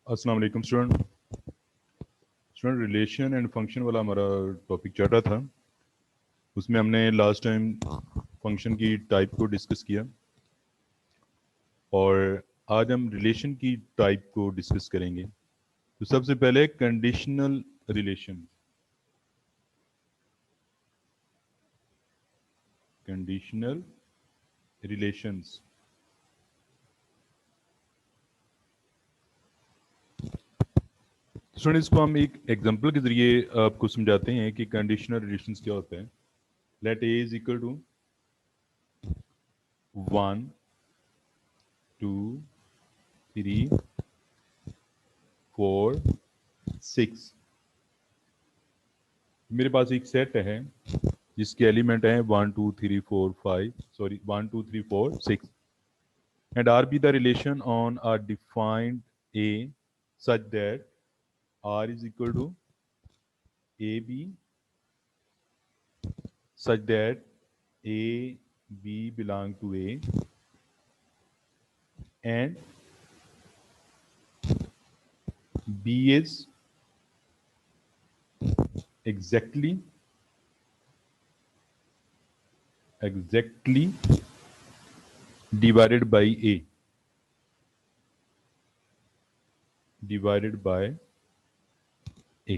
अस्सलाम वालेकुम student relation and function वाला हमारा टॉपिक चल रहा था। उसमें हमने लास्ट टाइम फंक्शन की टाइप को डिस्कस किया और आज हम रिलेशन की टाइप को डिस्कस करेंगे। तो सबसे पहले conditional relation. Conditional relations student, इसको हम एक एग्जांपल के जरिए आपको समझाते हैं कि कंडीशनल रिलेशंस क्या होता है। Let A is equal to 1 2 3 4 6। मेरे पास एक सेट है जिसके एलिमेंट हैं 1 2 3 4 5 sorry 1 2 3 4 6 and R be the relation on a defined A such that R is equal to AB such that A B belong to A and B is exactly divided by A divided by A।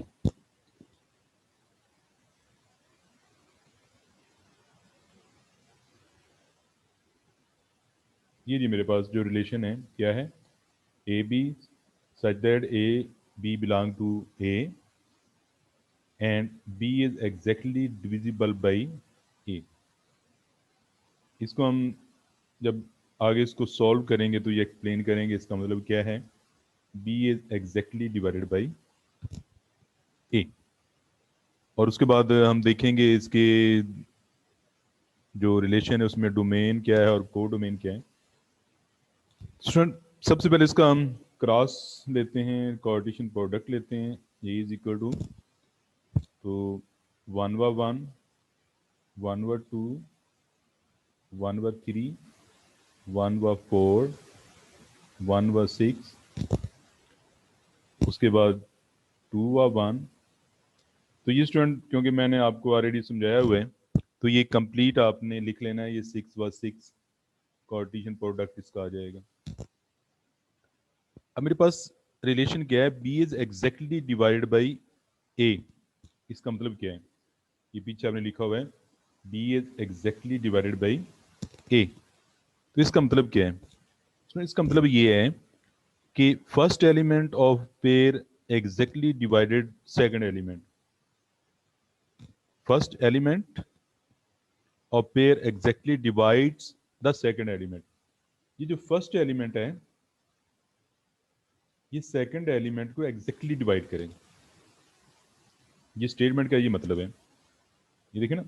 ये जी मेरे पास जो relation है क्या है, A B such that A B belong to A and B is exactly divisible by A. इसको हम जब आगे इसको सॉल्व करेंगे तो ये एक्सप्लेन करेंगे इसका मतलब क्या है। B is exactly divided by A और उसके बाद हम देखेंगे इसके जो रिलेशन है उसमें डोमेन क्या है और को डोमेन क्या है। स्टूडेंट, सबसे पहले इसका हम क्रॉस लेते हैं, कार्टेशियन प्रोडक्ट लेते हैं। ए इज इक्वल टू तो 1/1 1/2 1/3 1/4 1/6 उसके बाद 2/1। तो ये स्टूडेंट क्योंकि मैंने आपको ऑलरेडी समझाया हुआ है तो ये कंप्लीट आपने लिख लेना है। ये 6/6 कार्टेशियन प्रोडक्ट इसका आ जाएगा। अब मेरे पास रिलेशन क्या है, B is exactly divided by A. इसका मतलब क्या है, ये पीछे आपने लिखा हुआ है B is exactly divided by A. तो इसका मतलब क्या है, तो इसका मतलब ये है कि first element of pair exactly divided second element. First element of pair exactly divides the second element. ये जो फर्स्ट एलिमेंट है ये सेकंड एलिमेंट को एग्जैक्टली डिवाइड करेंगे। ये स्टेटमेंट का ये मतलब है, ये देखिए ना,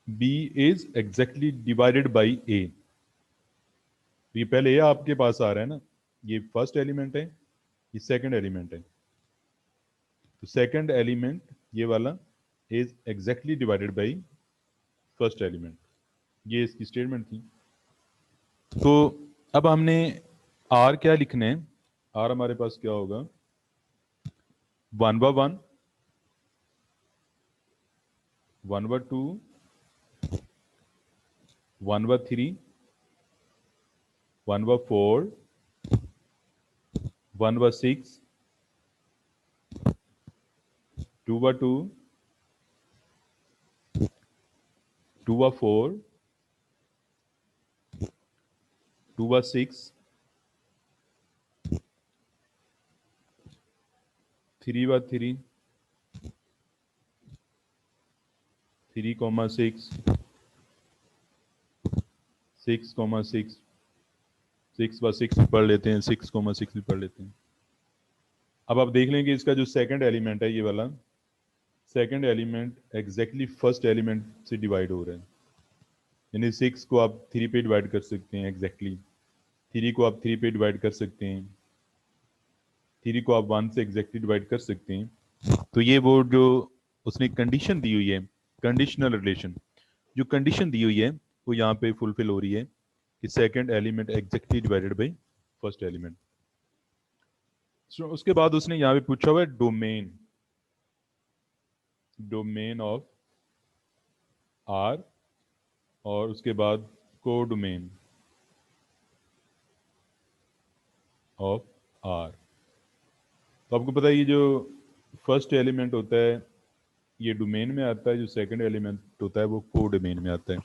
B is exactly divided by A. तो ये पहले ए आपके पास आ रहा है ना, ये फर्स्ट एलिमेंट है, ये सेकंड एलिमेंट है। तो सेकंड एलिमेंट ये वाला is exactly divided by first element. ये इसकी स्टेटमेंट थी। तो अब हमने आर क्या लिखना है, आर हमारे पास क्या होगा, 1/1 1/2 1/3 1/4 1/6 2/2 2/4 2/6 3/3 3,6 6,6 6/6 भी पढ़ लेते हैं, 6,6 भी पढ़ लेते हैं। अब आप देख लेंगे इसका जो सेकंड एलिमेंट है ये वाला second element exactly first element से डिवाइड हो रहा है। यानी 6 को आप 3 पे डिवाइड कर सकते हैं एग्जैक्टली, 3 को आप 3 पे डिवाइड कर सकते हैं, 3 को आप 1 से एग्जैक्टली डिवाइड कर सकते हैं। तो ये वो जो उसने कंडीशन दी हुई है, कंडीशनल रिलेशन, जो कंडीशन दी हुई है वो यहाँ पे फुलफिल हो रही है कि second element exactly divided by first element. उसके बाद उसने यहाँ पे पूछा हुआ है डोमेन ऑफ आर, और उसके बाद कोडोमेन ऑफ आर। तो आपको पता है ये जो फर्स्ट एलिमेंट होता है ये डोमेन में आता है, जो सेकंड एलिमेंट होता है वो कोडोमेन में आता है।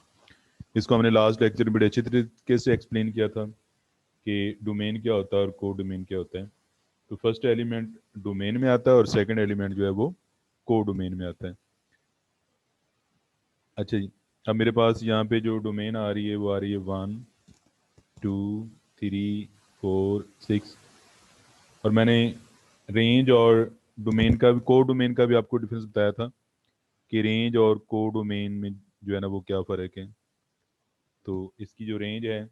इसको हमने लास्ट लेक्चर में बड़े अच्छी तरीके से एक्सप्लेन किया था कि डोमेन क्या होता है और कोडोमेन क्या होता है। तो फर्स्ट एलिमेंट डोमेन में आता है और सेकंड एलिमेंट जो है वो कोडोमेन में आता है। अच्छा जी, अब मेरे पास यहाँ पे जो डोमेन आ रही है वो आ रही है 1 2 3 4 6, और मैंने रेंज और डोमेन का भी, को डोमेन का भी आपको डिफरेंस बताया था कि रेंज और को डोमेन में जो है ना वो क्या फ़र्क है। तो इसकी जो रेंज है,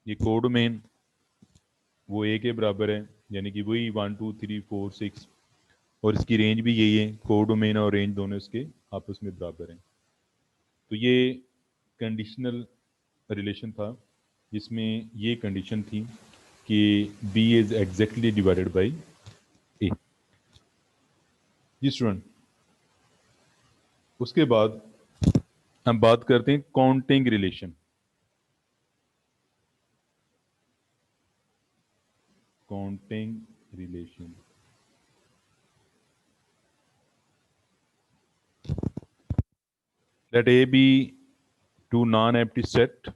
ये को डोमेन वो ए के बराबर है, यानी कि वही 1 2 3 4 6, और इसकी रेंज भी यही है, को डोमेन और रेंज दोनों इसके आपस में बराबर हैं। तो ये कंडीशनल रिलेशन था जिसमें ये कंडीशन थी कि B is exactly divided by A. जी स्टूडेंट, उसके बाद हम बात करते हैं counting relation. Counting relation, let A be two non-empty set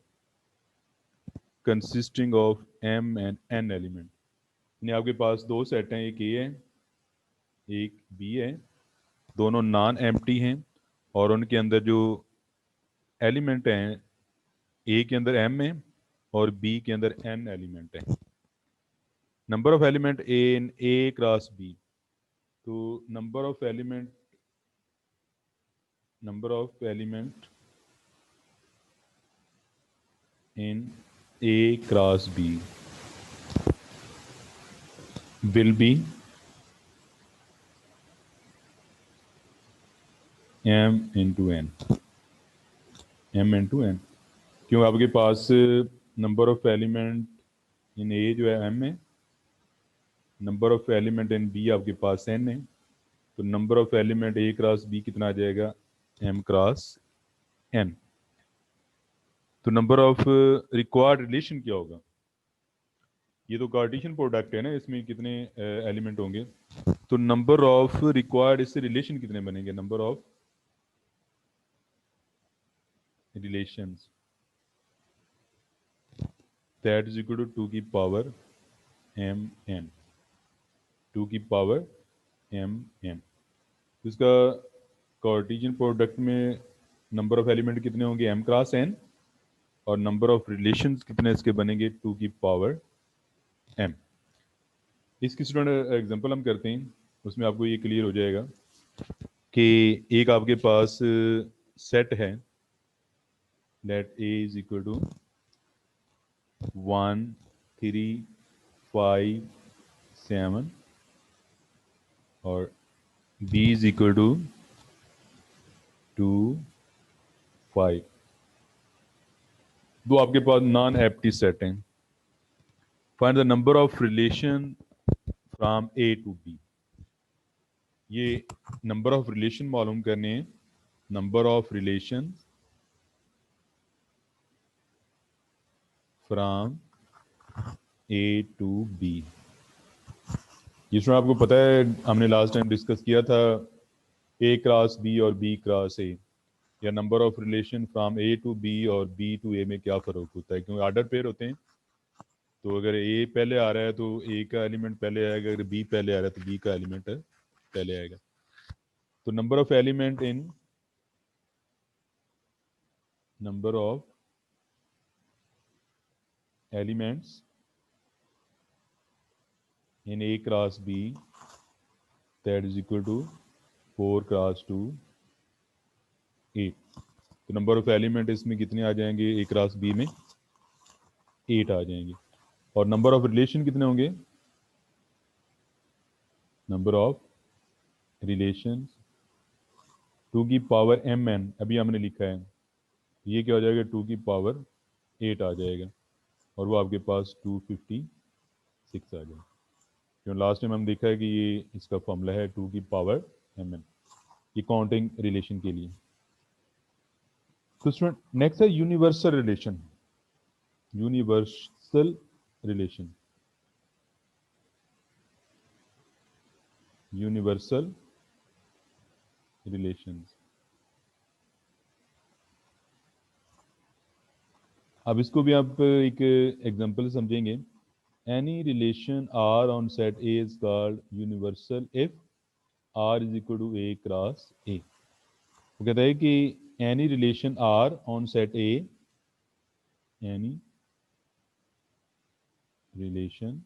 consisting of M and N element। यानी आपके पास दो सेट हैं, एक A है एक B है, दोनों नॉन एम्प्टी हैं, और उनके अंदर जो एलिमेंट हैं A के अंदर M है और B के अंदर N एलिमेंट है। Number of element in A cross B, तो number of element in A cross B will be M into N। क्यों? आपके पास number of element in A जो है M है, number of element in B आपके पास N है, तो number of element A cross B कितना आ जाएगा? M cross N। तो नंबर ऑफ रिक्वायर्ड रिलेशन क्या होगा? ये तो कार्टेशियन प्रोडक्ट है ना, इसमें कितने एलिमेंट होंगे, तो नंबर ऑफ रिक्वायर्ड, इससे रिलेशन कितने बनेंगे? Number of relations that is equal to 2 की पावर m n, 2 की पावर m n। इसका कार्टेशियन प्रोडक्ट में नंबर ऑफ एलिमेंट कितने होंगे? m क्रॉस n, और नंबर ऑफ रिलेशंस कितने इसके बनेंगे? 2 की पावर m। इसकी स्टूडेंट एग्जांपल हम करते हैं, उसमें आपको ये क्लियर हो जाएगा कि एक आपके पास सेट है, let a is equal to 1 3 5 7, और b इज इक्वल टू 2 5। दो आपके पास नॉन एम्प्टी सेट हैं। Find the number of relation from A to B. ये नंबर ऑफ रिलेशन मालूम करने हैं, number of relation from A to B. जिसमें आपको पता है हमने लास्ट टाइम डिस्कस किया था ए क्रॉस बी और बी क्रॉस ए, या number of relation from A to B और बी टू ए में क्या फ़र्क होता है, क्योंकि ऑर्डर पेयर होते हैं। तो अगर ए पहले आ रहा है तो ए का एलिमेंट पहले आएगा, अगर बी पहले आ रहा है तो बी का एलिमेंट पहले आएगा। तो number of element in number of elements in A cross B, that is equal to 4 cross 2 8। तो नंबर ऑफ एलिमेंट इसमें कितने आ जाएंगे? A क्रॉस B में 8 आ जाएंगे। और नंबर ऑफ रिलेशन कितने होंगे? नंबर ऑफ रिलेशन 2 की पावर mn, अभी हमने लिखा है, ये क्या हो जाएगा? 2 की पावर 8 आ जाएगा, और वो आपके पास 256 आ जाएगा। क्यों लास्ट टाइम हम देखा है कि ये इसका फॉर्मूला है 2 की पावर mn, ये काउंटिंग रिलेशन के लिए। तो स्टूडेंट नेक्स्ट है universal relation. Universal relation, universal relations. अब इसको भी आप एक एग्जांपल समझेंगे। Any relation R on set A is called universal if R is equal to A cross A. वो कहता है कि any relation R on set A, any relation,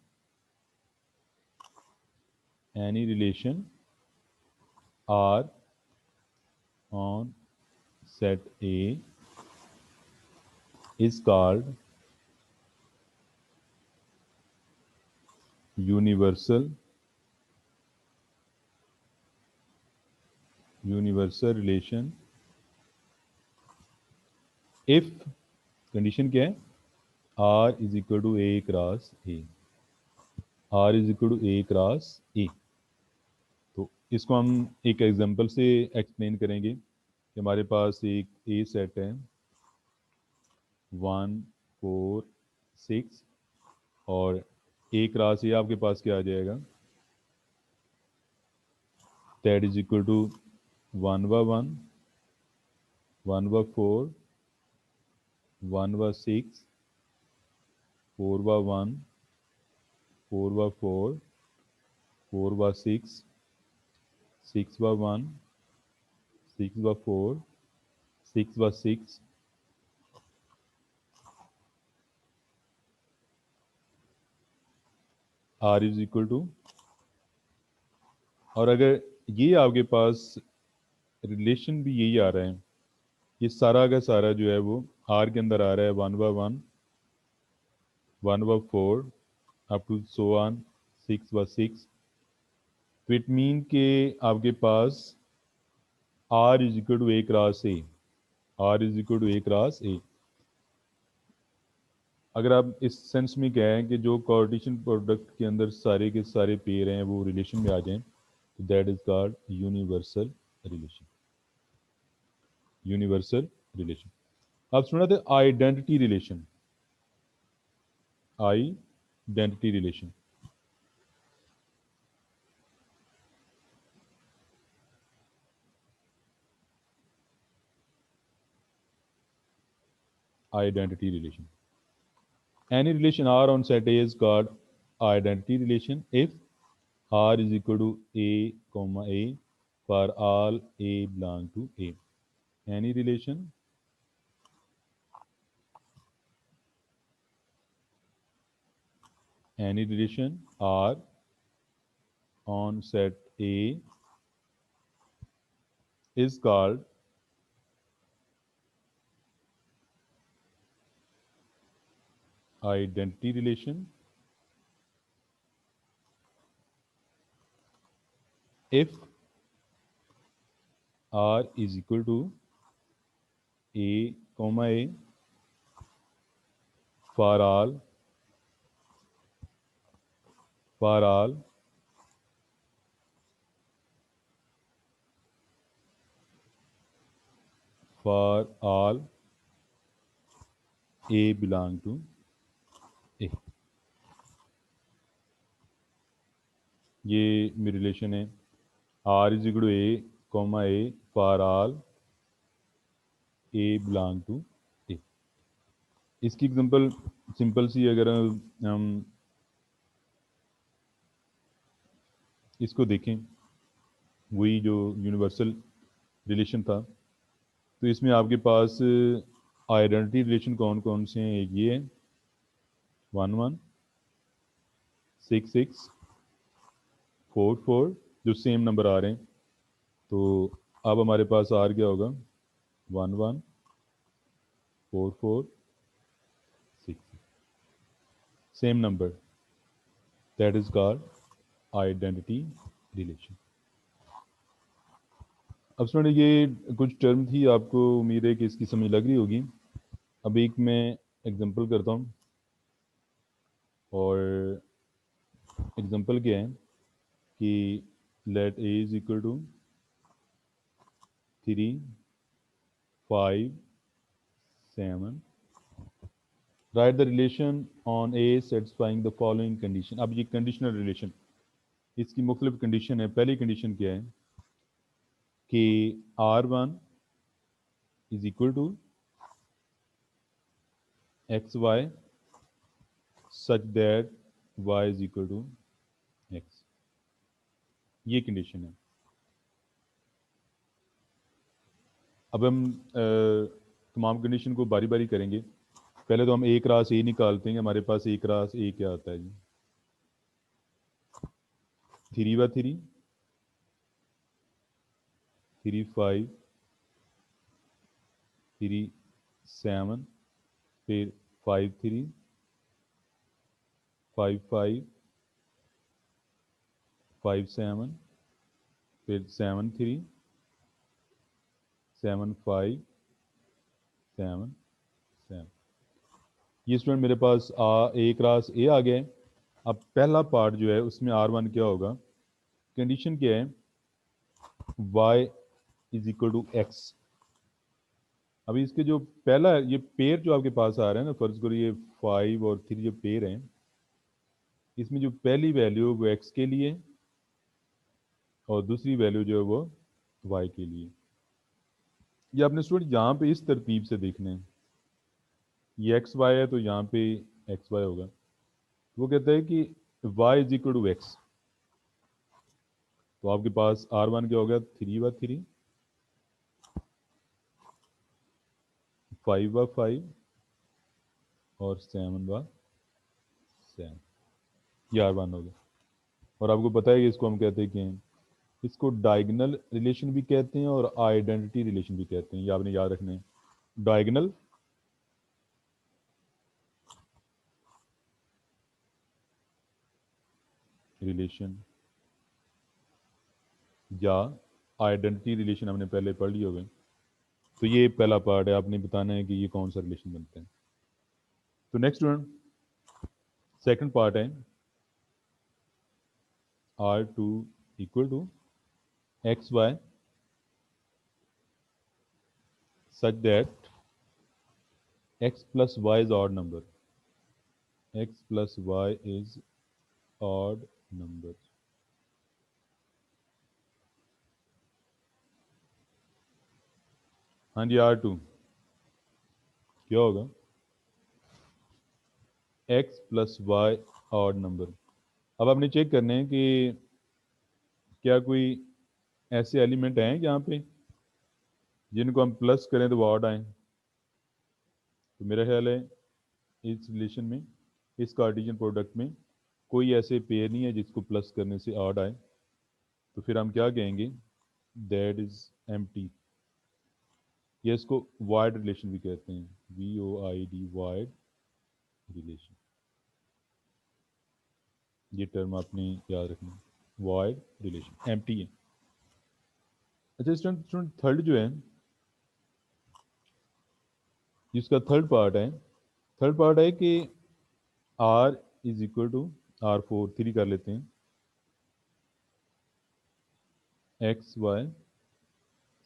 any relation R on set A is called universal relation if condition क्या है, R is equal to A cross A, R is equal to A cross A। तो इसको हम एक example से explain करेंगे कि हमारे पास एक ए सेट है 1 4 6 और ए क्रॉस ए आपके पास क्या आ जाएगा, that is equal to 1/1 1/4 1/6 4/1 4/4 4/6 6/1 6/4 6/6 R is equal to, और अगर ये आपके पास रिलेशन भी यही आ रहा है, ये सारा का सारा जो है वो R के अंदर आ रहा है 1/1 1/4 अप टू सो ऑन 6/6, तो इट मीन के आपके पास R is equal to A cross A, R is equal to A cross A. अगर आप इस सेंस में कहें कि जो कार्टेशियन प्रोडक्ट के अंदर सारे के सारे पेयर हैं वो रिलेशन में आ जाएं, तो that is called universal relation, universal relation. आप सुना थे identity relation, identity relation. Identity relation, any relation R on set A is called identity relation if R is equal to A comma A for all A belong to A। any relation R on set A is called identity relation if R is equal to A comma A for all A belong to A। ये मेरी relation है R is equal to A comma A for all A belong to A. इसकी example simple सी, अगर हम इसको देखें, वही जो यूनिवर्सल रिलेशन था, तो इसमें आपके पास आइडेंटिटी रिलेशन कौन कौन से हैं, एक ये है 1/1 6/6 4/4 जो सेम नंबर आ रहे हैं, तो अब हमारे पास आर क्या होगा 1/1 4/4 6, same number, that is called identity relation. अब सुनिए, ये कुछ टर्म थी, आपको उम्मीद है कि इसकी समझ लग रही होगी। अब एक मैं एग्जांपल करता हूँ और एग्जांपल क्या है कि let A is equal to 3 5 7, write the relation on A satisfying the following condition. अब ये कंडीशनल रिलेशन, इसकी मुख्तलिफ कंडीशन है। पहली कंडीशन क्या है कि R1 is equal to x y such that y is equal to x, ये कंडीशन है। अब हम तमाम कंडीशन को बारी बारी करेंगे। पहले तो हम एक रास ए निकालते हैं। हमारे पास एक रास ए क्या आता है जी, 3/3, 3 5, 3 7, फिर 5 3, 5 5, 5 7, फिर 7 3, 7 5, 7 7। ये स्टूडेंट मेरे पास एक रास ए आ गया है। अब पहला पार्ट जो है उसमें R1 क्या होगा, कंडीशन क्या है, y is equal to x. अभी इसके जो पहला ये पेयर जो आपके पास आ रहा है ना, फर्ज करो ये 5 और 3 जो पेयर हैं, इसमें जो पहली वैल्यू वो x के लिए और दूसरी वैल्यू जो है वो y के लिए। ये आपने स्टूडेंट यहाँ पे इस तरतीब से देखना है। ये एक्स वाई है तो यहाँ पे एक्स वाई होगा। वो कहता है कि y is equal to x, तो आपके पास R1 क्या हो गया, 3/3, 5/5 और 7/7, ये R1 हो गया। और आपको पता है कि इसको हम कहते हैं कि इसको डायगोनल रिलेशन भी कहते हैं और आइडेंटिटी रिलेशन भी कहते हैं। ये आपने याद रखना है। डायगोनल रिलेशन या आइडेंटिटी रिलेशन हमने पहले पढ़ लिए होंगे। तो ये पहला पार्ट है, आपने बताना है कि ये कौन सा रिलेशन बनता है। तो नेक्स्ट सेकंड पार्ट है R2 equal to x y such that x plus y is odd number, x plus y is odd number। हाँ जी, R2 क्या होगा, x plus y odd number। अब आपने चेक करना है कि क्या कोई ऐसे एलिमेंट हैं यहाँ पे जिनको हम प्लस करें तो वो ऑड आए। तो मेरा ख्याल है इस रिलेशन में, इस कार्टेशियन प्रोडक्ट में कोई ऐसे पेयर नहीं है जिसको प्लस करने से ऑड आए। तो फिर हम क्या कहेंगे, दैट इज एम्प्टी। ये इसको वाइड रिलेशन भी कहते हैं, VOID, वाइड रिलेशन। ये टर्म आपने याद रखना, वाइड रिलेशन, एम्प्टी है। अच्छा स्टूडेंट, थर्ड जो है, जिसका थर्ड पार्ट है, थर्ड पार्ट है कि R is equal to R4, 3 कर लेते हैं, x y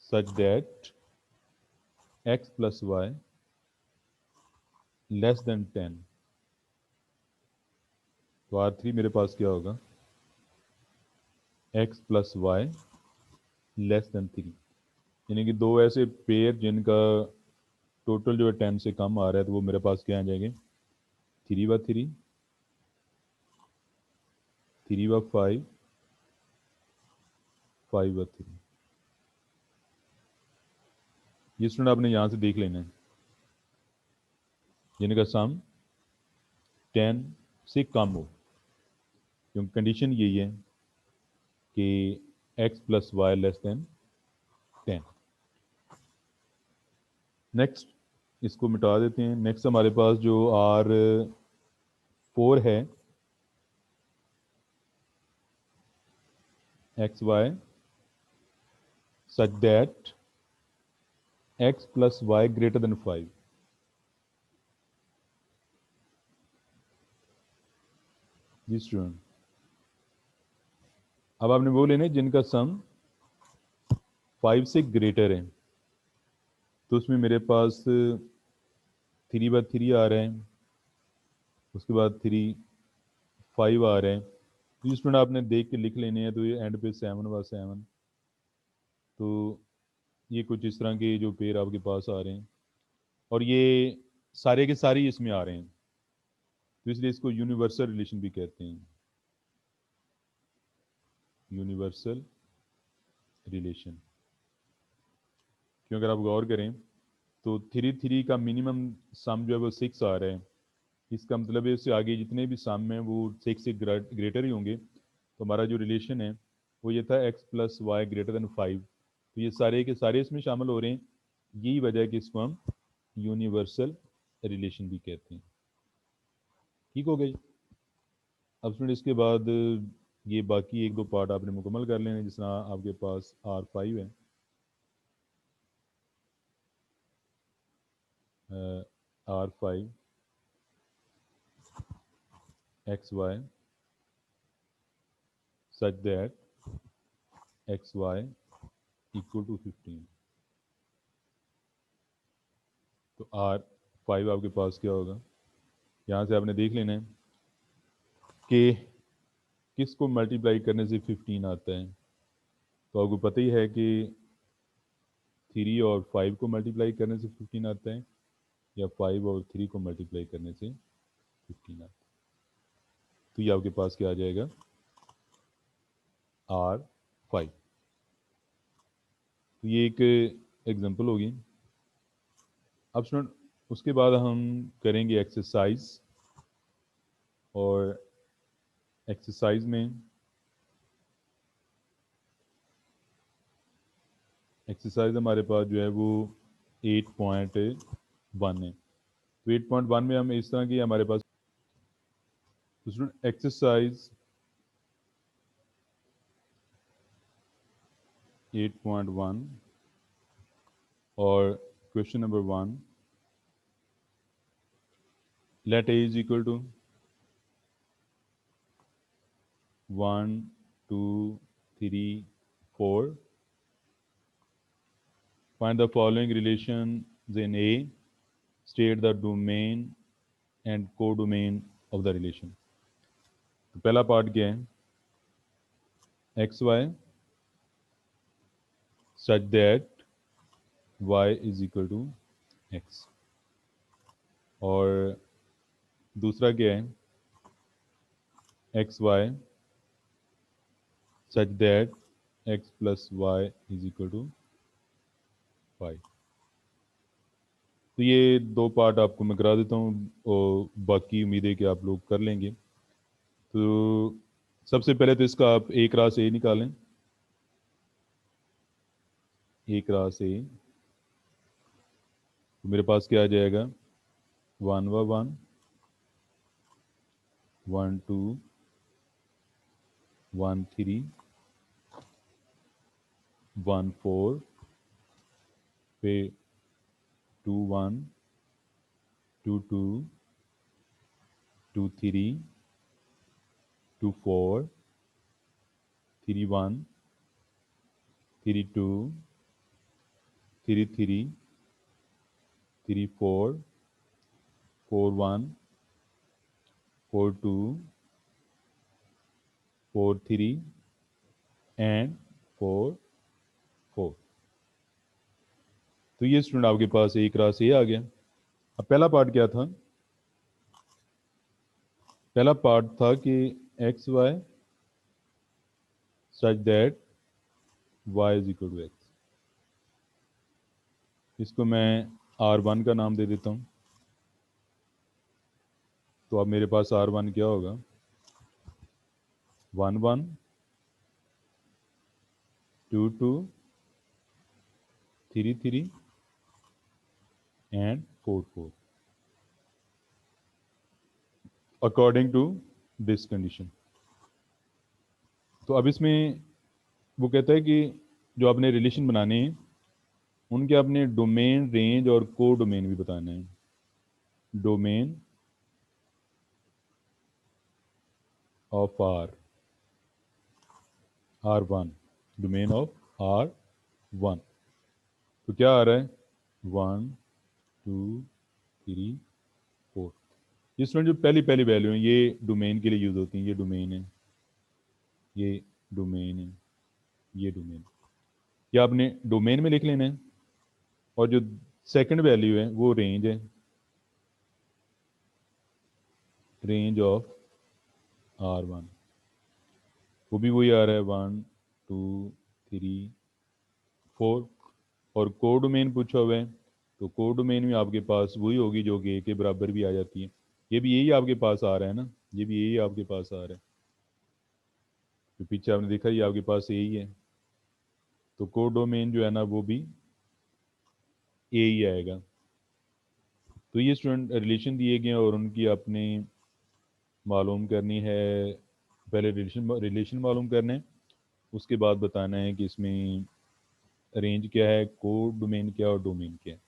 such that x plus y less than 10। तो R3 मेरे पास क्या होगा, x plus y less than 3। यानी कि दो ऐसे पेयर जिनका टोटल जो है 10 से कम आ रहा है, तो वो मेरे पास क्या आ जाएंगे, 3/3, 3/5, 5/3। ये स्टूडेंट आपने यहाँ से देख लेना है, जिनका सम 10 से कम हो, क्योंकि कंडीशन यही है कि x plus y less than 10। Next इसको मिटा देते हैं। नेक्स्ट हमारे पास जो R4 है, x y such that x plus y greater than 5। जी स्टूडेंट, अब आपने वो लेने जिनका सम 5 से ग्रेटर है, तो उसमें मेरे पास 3/3 आ रहा है, उसके बाद 3 5 आ रहे हैं। तो स्टूडेंट आपने देख के लिख लेने हैं, तो ये एंड पे 7/7, तो ये कुछ इस तरह के जो पेयर आपके पास आ रहे हैं, और ये सारे के सारे इसमें आ रहे हैं, तो इसलिए इसको यूनिवर्सल रिलेशन भी कहते हैं, यूनिवर्सल रिलेशन। क्यों, अगर आप गौर करें तो 3 का मिनिमम सम जो है वो 6 आ रहा है, इसका मतलब है इससे आगे जितने भी सम हैं वो 6 से ग्रेटर ही होंगे। तो हमारा जो रिलेशन है वो ये था x+y > 5, तो ये सारे के सारे इसमें शामिल हो रहे हैं। यही वजह है कि इसको हम यूनिवर्सल रिलेशन भी कहते हैं। ठीक हो गई। अब स्टूडेंट इसके बाद ये बाकी एक दो पार्ट आपने मुकम्मल कर लेने, जिस तरह आपके पास R5 है, R5 xy such that xy = 15। तो R5 आपके पास क्या होगा, यहाँ से आपने देख लेना है कि किसको मल्टीप्लाई करने से 15 आता है। तो आपको पता ही है कि 3 और 5 को मल्टीप्लाई करने से 15 आता है, या 5 और 3 को मल्टीप्लाई करने से 15 आता है। तो ये आपके पास क्या आ जाएगा, R5। तो ये एक एग्जांपल होगी। अब स्टूडेंट उसके बाद हम करेंगे एक्सरसाइज, और एक्सरसाइज में एक्सरसाइज हमारे पास जो है वो 8.1 है। तो 8.1 में हम इस तरह की हमारे पास एक्सरसाइज 8.1 और question number 1, let a is equal to 1 2 3 4, find the following relations in A, state the domain and codomain of the relation। तो पहला पार्ट क्या है, xy such that y is equal to x, और दूसरा क्या है, xy such that x plus y is equal to 5। तो ये दो पार्ट आपको मैं करा देता हूँ, और बाकी उम्मीद है कि आप लोग कर लेंगे। तो सबसे पहले तो इसका आप एक राह से निकालें, एक राह से, तो मेरे पास क्या आ जाएगा, 1/1 1 2 1 3 1 4, पे 2 1 2 2 2 3 2 4 3 1 3 2 3 3 3 4 4 1 4 2 4 3 एंड 4 4। तो ये स्टूडेंट आपके पास एक राह से ये आ गया। अब पहला पार्ट क्या था, पहला पार्ट था कि x y such that y is equal to x. इसको मैं R1 का नाम दे देता हूँ। तो अब मेरे पास R1 क्या होगा, 1 1 2 2 3 3 and 4 4, according to this condition. तो अब इसमें वो कहता है कि जो आपने रिलेशन बनाने हैं उनके आपने डोमेन, रेंज और को डोमेन भी बताने हैं। Domain of R R1, domain of R1। तो क्या आ रहा है 1 2 3 4। ये स्टूडेंट जो पहली पहली वैल्यू है ये डोमेन के लिए यूज होती है। ये डोमेन है, ये डोमेन है, ये डोमेन। ये आपने डोमेन में लिख लेना है। और जो सेकंड वैल्यू है वो रेंज है, रेंज ऑफ R1। वो भी वही आ रहा है 1 2 3 4। और को डोमेन पूछा हुआ है तो को डोमेन में आपके पास वही होगी जो कि ए के बराबर भी आ जाती है। ये भी यही आपके पास आ रहा है ना, ये भी यही आपके पास आ रहा है। तो पीछे आपने देखा ये आपके पास यही है, तो को डोमेन जो है ना वो भी ए ही आएगा। तो ये स्टूडेंट रिलेशन दिए गए हैं और उनकी आपने मालूम करनी है। पहले रिलेशन रिलेशन मालूम करना है, उसके बाद बताना है कि इसमें रेंज क्या है, को डोमेन क्या है और डोमेन क्या है।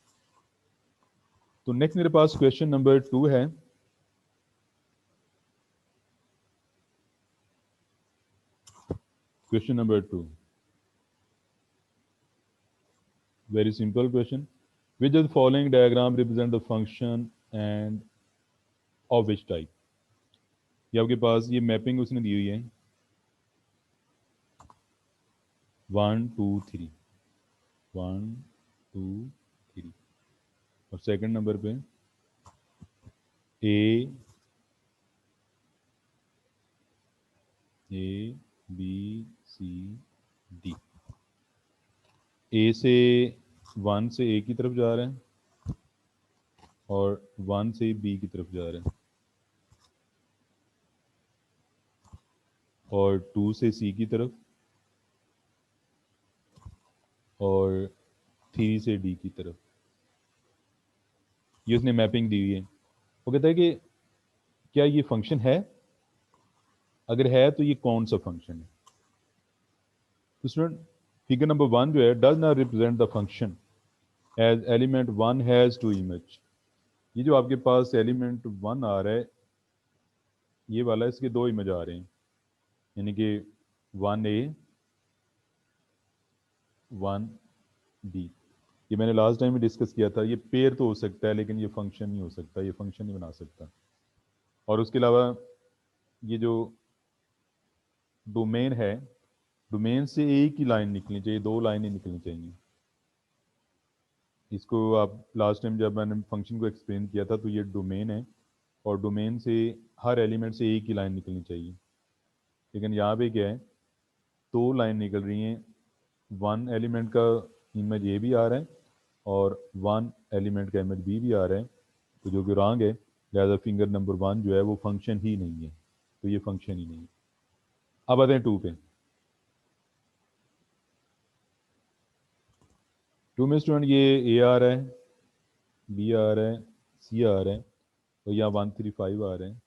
तो नेक्स्ट मेरे पास क्वेश्चन नंबर 2 है। Question number 2, very simple question. Which of the following diagram represent the function and of which type? ये आपके पास ये मैपिंग उसने दी हुई है 1 2 3, 1 2 3। और सेकंड नंबर पे ए बी सी डी। ए से 1 से ए की तरफ जा रहा है और 1 से बी की तरफ जा रहा है और 2 से सी की तरफ और 3 से डी की तरफ। ये उसने मैपिंग दी हुई है। वो कहता है कि क्या ये फंक्शन है, अगर है तो ये कौन सा फंक्शन है। तो स्टूडेंट फिगर नंबर 1 जो है does not represent the function as element 1 has two image. ये जो आपके पास एलिमेंट 1 आ रहा है ये वाला, इसके दो इमेज आ रहे हैं, यानी कि 1A 1B। ये मैंने लास्ट टाइम में डिस्कस किया था, ये पेयर तो हो सकता है लेकिन ये फंक्शन नहीं हो सकता, ये फंक्शन नहीं बना सकता। और उसके अलावा ये जो डोमेन है, डोमेन से एक ही लाइन निकलनी चाहिए, दो लाइनें निकलनी चाहिए। इसको आप लास्ट टाइम जब मैंने फंक्शन को एक्सप्लेन किया था तो ये डोमेन है और डोमेन से हर एलिमेंट से एक ही लाइन निकलनी चाहिए। लेकिन यहाँ पे क्या है, दो लाइन निकल रही हैं। 1 एलिमेंट का इमेज ए भी आ रहा है और 1 एलिमेंट का इमेज बी भी आ रहा है, तो जो कि रॉन्ग है। लिहाजा फिंगर नंबर 1 जो है वो फंक्शन ही नहीं है, तो ये फंक्शन ही नहीं है। अब आते हैं 2 पे। 2 में स्टूडेंट ये ए आ रहा है, बी आ रहा है, सी आ रहा है और यहाँ 1 3 5 आ रहे हैं।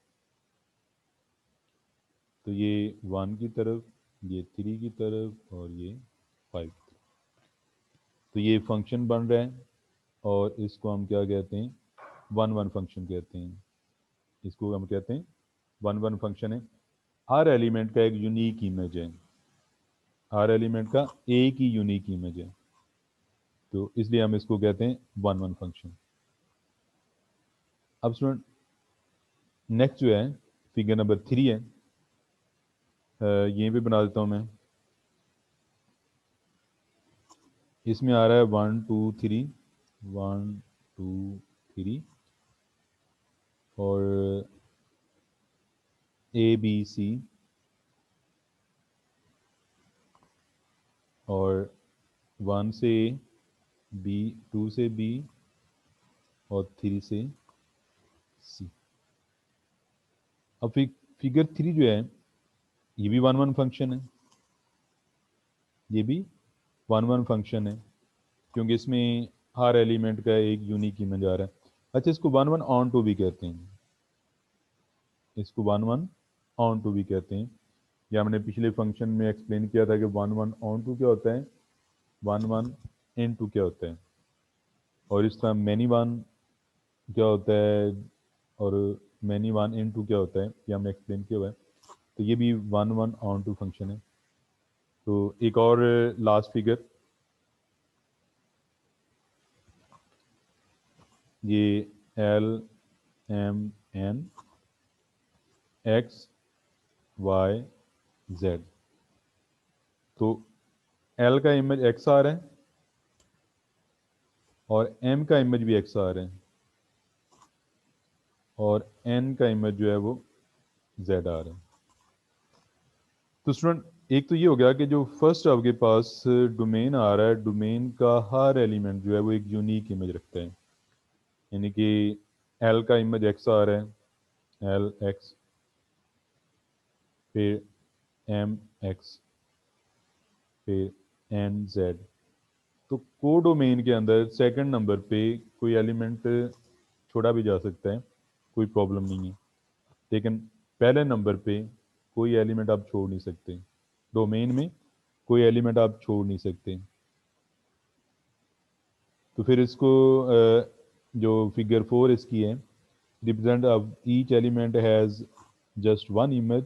तो ये 1 की तरफ, ये 3 की तरफ और ये 5। तो ये फंक्शन बन रहा है और इसको हम क्या कहते हैं, 1 1 फंक्शन कहते हैं। इसको हम कहते हैं 1 1 फंक्शन है। हर एलिमेंट का एक यूनिक इमेज है, हर एलिमेंट का एक ही यूनिक इमेज है, तो इसलिए हम इसको कहते हैं 1 1 फंक्शन। अब स्टूडेंट नेक्स्ट जो है फिगर नंबर 3 है, ये भी बना देता हूँ मैं। इसमें आ रहा है 1 2 3, 1 2 3 और ए बी सी और 1 से ए, बी 2 से बी और 3 से सी। अब फिगर 3 जो है ये भी 1 1 फंक्शन है, ये भी 1 1 फंक्शन है क्योंकि इसमें हर एलिमेंट का एक यूनिक इमेज आ रहा है। अच्छा, इसको 1 1 ऑन टू भी कहते हैं, इसको 1 1 ऑन टू भी कहते हैं। या हमने पिछले फंक्शन में एक्सप्लेन किया था कि 1 1 ऑन टू क्या होता है, 1 1 इन टू क्या होता है, और इस तरह मैनी वन क्या होता है और मैनी वन इन टू क्या होता है, ये हमने एक्सप्लेन किया हुआ है। तो ये भी 1 1 ऑन टू फंक्शन है। तो एक और लास्ट फिगर, ये l m n x y z. तो एल का इमेज एक्स आ रहा है और एम का इमेज भी एक्स आ रहा है और एन का इमेज जो है वो जेड आ रहा है। तो स्टूडेंट एक तो ये हो गया कि जो फर्स्ट आपके पास डोमेन आ रहा है, डोमेन का हर एलिमेंट जो है वो एक यूनिक इमेज रखता है। यानी कि एल का इमेज एक्स आ रहा है, एल एक्स, फिर एम एक्स, फिर एन जेड। तो कोडोमेन के अंदर सेकंड नंबर पे कोई एलिमेंट छोड़ा भी जा सकता है, कोई प्रॉब्लम नहीं है, लेकिन पहले नंबर पे कोई एलिमेंट आप छोड़ नहीं सकते, डोमेन में कोई एलिमेंट आप छोड़ नहीं सकते। तो फिर इसको जो फिगर 4 इसकी है, represent of each element has just one image,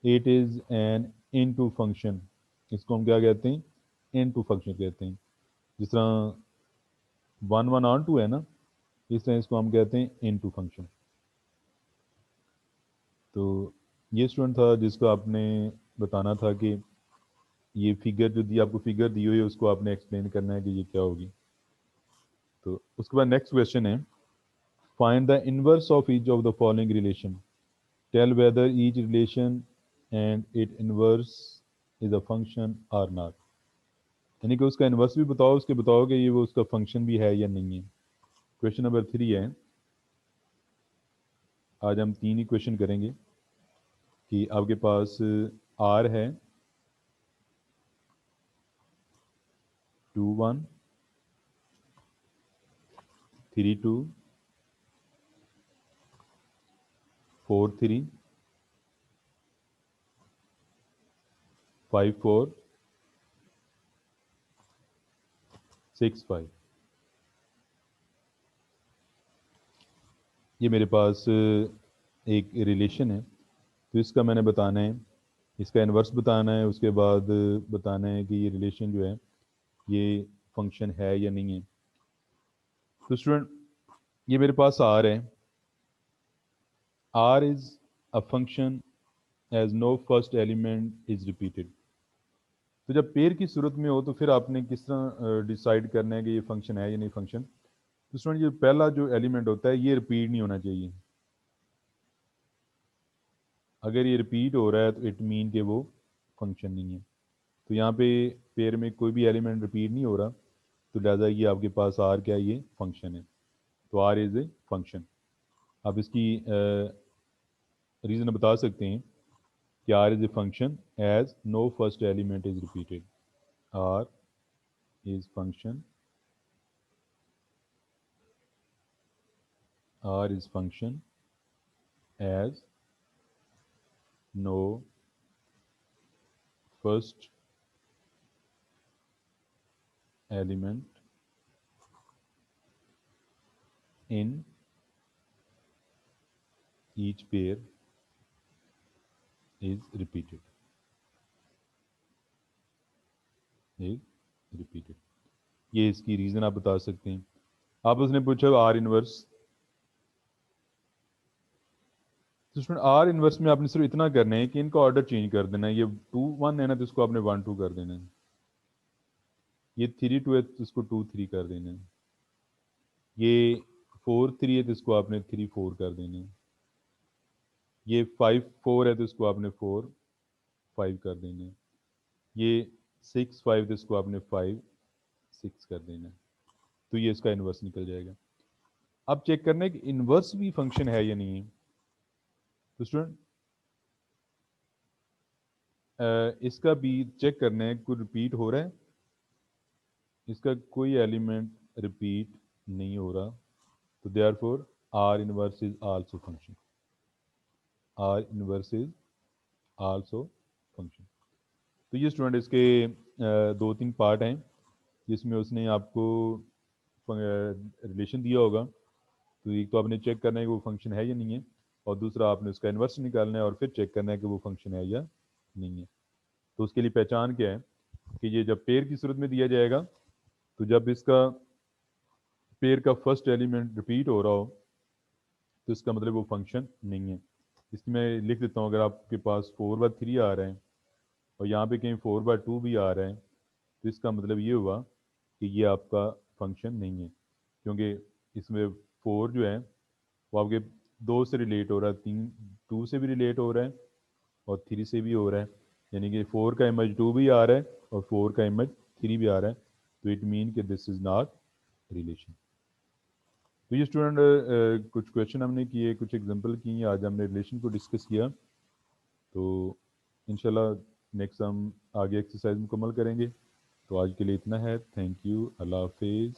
it is an into function. इसको हम क्या कहते हैं, इनटू फंक्शन कहते हैं। जिस तरह 1 1 on 2 है ना, इस तरह इसको हम कहते हैं इनटू फंक्शन। तो ये स्टूडेंट था जिसको आपने बताना था कि ये फिगर जो दी, आपको फिगर दी हुई है उसको आपने एक्सप्लेन करना है कि ये क्या होगी। तो उसके बाद नेक्स्ट क्वेश्चन है, find the inverse of each of the following relation, tell whether each relation and it inverse is a function or not. यानी कि उसका इनवर्स भी बताओ, उसके बताओ कि ये वो उसका फंक्शन भी है या नहीं है। क्वेश्चन नंबर 3 है। आज हम 3 ही क्वेश्चन करेंगे कि आपके पास आर है 2 1 3 2 4 3 5 4 6 5। ये मेरे पास एक रिलेशन है, तो इसका मैंने बताना है, इसका इन्वर्स बताना है, उसके बाद बताना है कि ये रिलेशन जो है ये फंक्शन है या नहीं है। तो स्टूडेंट ये मेरे पास आर है, R is a function as no first element is repeated. तो जब पेयर की सूरत में हो तो फिर आपने किस तरह डिसाइड करना है कि ये फंक्शन है या नहीं फंक्शन। तो स्टूडेंट ये पहला जो एलिमेंट होता है ये रिपीट नहीं होना चाहिए। अगर ये रिपीट हो रहा है तो इट मीन कि वो फंक्शन नहीं है। तो यहाँ पे पेयर में कोई भी एलिमेंट रिपीट नहीं हो रहा, तो लिहाजा ये आपके पास आर क्या है, ये फंक्शन है। तो आर इज ए फंक्शन। आप इसकी रीज़न बता सकते हैं कि R is a function as no first element is repeated. R is function, R is function as no first element in each pair is repeated, is repeated। ये इसकी reason आप बता सकते हैं। आप उसने पूछा आर इनवर्स, तो उसमें आर इनवर्स में आपने सिर्फ इतना करना है कि इनका ऑर्डर चेंज कर देना है। ये 2 1 है ना, तो इसको आपने 1 2 कर देना है। ये 3 2 है तो इसको 2 3 कर देना है। ये 4 3 है तो इसको आपने 3 4 कर देना है। ये 5 4 है तो इसको आपने 4 5 कर देना है। ये 6 5 तो इसको आपने 5 6 कर देना है। तो ये इसका इन्वर्स निकल जाएगा। अब चेक करना है कि इन्वर्स भी फंक्शन है या नहीं है। तो स्टूडेंट इसका भी चेक करना है, कोई रिपीट हो रहा है, इसका कोई एलिमेंट रिपीट नहीं हो रहा, तो therefore are inverse is also function. Are inverse is also function. तो ये स्टूडेंट इसके 2 3 पार्ट हैं जिसमें उसने आपको रिलेशन दिया होगा। तो एक तो आपने चेक करना है कि वो फंक्शन है या नहीं है, और दूसरा आपने उसका इन्वर्स निकालना है और फिर चेक करना है कि वो फंक्शन है या नहीं है। तो उसके लिए पहचान क्या है कि ये जब पेयर की सूरत में दिया जाएगा तो जब इसका पेयर का फर्स्ट एलिमेंट रिपीट हो रहा हो तो इसका मतलब वो फंक्शन नहीं है। इसमें मैं लिख देता हूँ, अगर आपके पास 4/3 आ रहे हैं और यहाँ पे कहीं 4/2 भी आ रहा है तो इसका मतलब ये हुआ कि ये आपका फंक्शन नहीं है, क्योंकि इसमें 4 जो है वो आपके 2 से रिलेट हो रहा है, 2 से भी रिलेट हो रहा है और 3 से भी हो रहा है, यानी कि 4 का इमेज 2 भी आ रहा है और 4 का इमेज 3 भी आ रहा है, तो इट मीन कि दिस इज़ नॉट रिलेशन। तो ये स्टूडेंट कुछ क्वेश्चन हमने किए, कुछ एग्जांपल की, आज हमने रिलेशन को डिस्कस किया। तो इंशाल्लाह नेक्स्ट हम आगे एक्सरसाइज मुकम्मल करेंगे। तो आज के लिए इतना है। थैंक यू, अल्लाह हाफिज़।